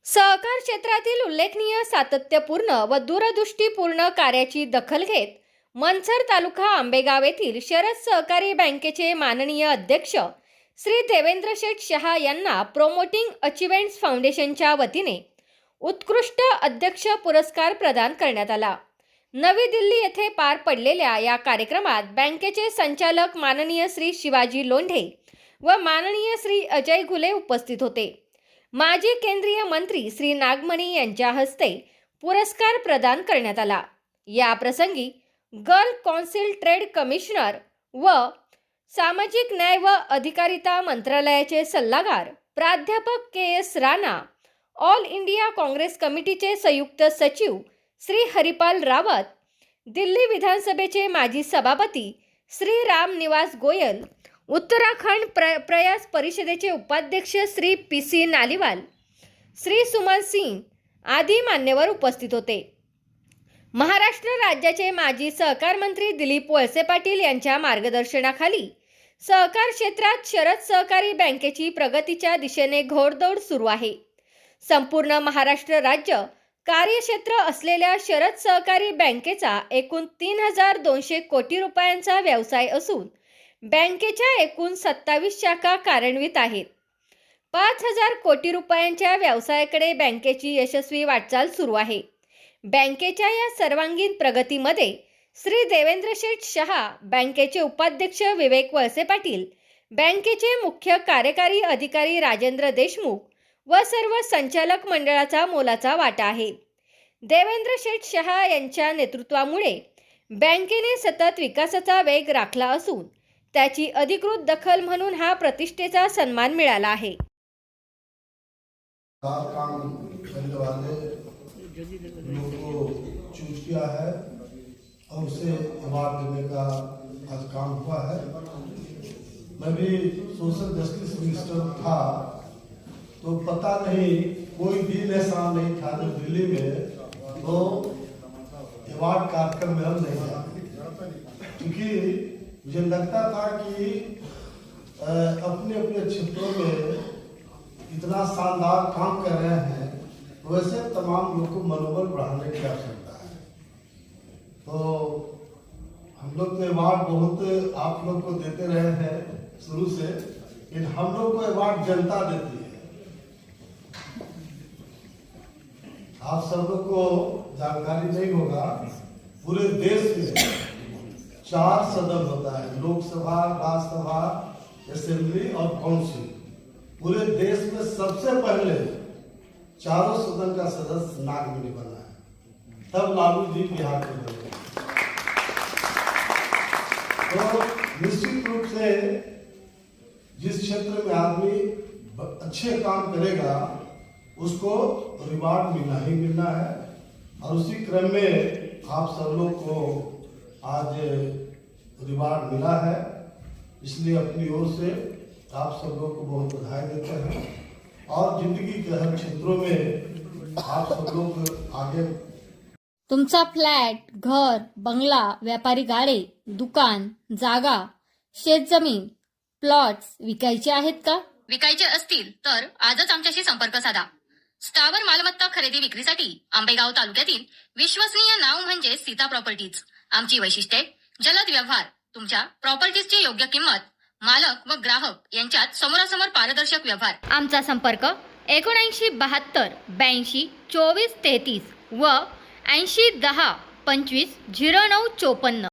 सहकार क्षेत्रातील उल्लेखनीय सातत्यपूर्ण व दूरदृष्टीपूर्ण कार्याची दखल घेत मंचर तालुका आंबेगाव येथील शरद सहकारी बँकेचे माननीय अध्यक्ष श्री देवेंद्र शेठ शहा यांना प्रोमोटिंग अचिव्हमेंट्स फाउंडेशनच्या वतीने उत्कृष्ट अध्यक्ष पुरस्कार प्रदान करण्यात आला। नवी दिल्ली येथे पार पडलेल्या या कार्यक्रमात बँकेचे संचालक माननीय श्री शिवाजी लोंढे व माननीय श्री अजय घुले उपस्थित होते। माजी केंद्रीय मंत्री श्री नागमणी यांच्या हस्ते पुरस्कार प्रदान करण्यात आला। या प्रसंगी गर्ल कौन्सिल ट्रेड कमिशनर व सामाजिक न्याय व अधिकारिता मंत्रालयाचे सल्लागार प्राध्यापक KS. Rana, all India Congress कमिटीचे संयुक्त सचिव श्री हरिपाल रावत, दिल्ली विधानसभेचे माजी सभापती श्री राम निवास गोयल, उत्तराखंड प्रयास परिषदेचे उपाध्यक्ष श्री पी.सी. नालीवाल, श्री सुमन सिंग आदी मान्यवर उपस्थित होते। महाराष्ट्र राज्याचे माजी सहकार मंत्री दिलीप वळसे पाटील यांच्या मार्गदर्शनाखाली सहकार क्षेत्रात शरद सहकारी बँकेची प्रगतीच्या दिशेने घोडदौड सुरू आहे। संपूर्ण महाराष्ट्र राज्य कार्यक्षेत्र असलेल्या शरद सहकारी बँकेचा एकूण 3,200 कोटी रुपयांचा व्यवसाय असून बँकेच्या एकूण 27 शाखा कार्यान्वित आहेत। 5,000 कोटी रुपयांच्या व्यवसायाकडे बँकेची यशस्वी वाटचाल सुरू आहे। बँकेच्या या सर्वांगीण प्रगतीमध्ये श्री देवेंद्र शेठ शहा, बँकेचे उपाध्यक्ष विवेक वळसे पाटील, बँकेचे मुख्य कार्यकारी अधिकारी राजेंद्र देशमुख व सर्व संचालक मंडळाचा मोलाचा वाटा आहे। देवेंद्र शेठ शहा यांच्या नेतृत्वामुळे बँकेने सतत विकासाचा वेग राखला असून त्याची अधिकृत दखल म्हणून हा प्रतिष्ठेचा सन्मान मिळाला आहे। किया है और उसे अवार्ड देने का आज काम हुआ है। मैं भी सोशल जस्टिस मिनिस्टर था तो पता नहीं कोई दिन ऐसा नहीं था जब दिल्ली में तो अवार्ड कार्यक्रम में हम नहीं जाते, क्योंकि मुझे लगता था कि अपने अपने क्षेत्रों में इतना शानदार काम कर रहे हैं, वैसे तमाम लोग को मनोबल बढ़ाने की आवश्यकता है। तो हम लोग तो अवार्ड बहुत आप लोग को देते रहे हैं शुरू से, लेकिन हम लोग को अवार्ड जनता देती है। आप सब लोग को जानकारी नहीं होगा, पूरे देश में 4 सदन होता है, लोकसभा, राज्यसभा, असेंबली और काउंसिल। पूरे देश में सबसे पहले चारों सदन का सदस्य नागमणी बना है, तब लालू जी बिहार के बने। तो निश्चित रूप से जिस क्षेत्र में आदमी अच्छे काम करेगा उसको रिवार्ड मिलना ही मिलना है, और उसी क्रम में आप सब लोग को आज रिवार्ड मिला है। इसलिए अपनी ओर से आप सब लोग को बहुत बधाई देते हैं और जिंदगी के हर क्षेत्रों में आप सब लोग आगे। तुमचा फ्लॅट, घर, बंगला, व्यापारी गाडे, दुकान, जागा, शेतजमीन, प्लॉट्स विकायचे आहेत का? विकायचे असतील तर आजच आमच्याशी संपर्क साधा। स्थावर मालमत्ता खरेदी विक्रीसाठी आंबेगाव तालुक्यातील विश्वसनीय नाव म्हणजे सीता प्रॉपर्टीज। आमची वैशिष्ट्ये: जलद व्यवहार, तुमच्या प्रॉपर्टीजची योग्य किंमत, मालक व ग्राहक यांच्यात समोरासमोर पारदर्शक व्यवहार। आमचा संपर्क 7972 82 24 33 व 80 10 25 09 54।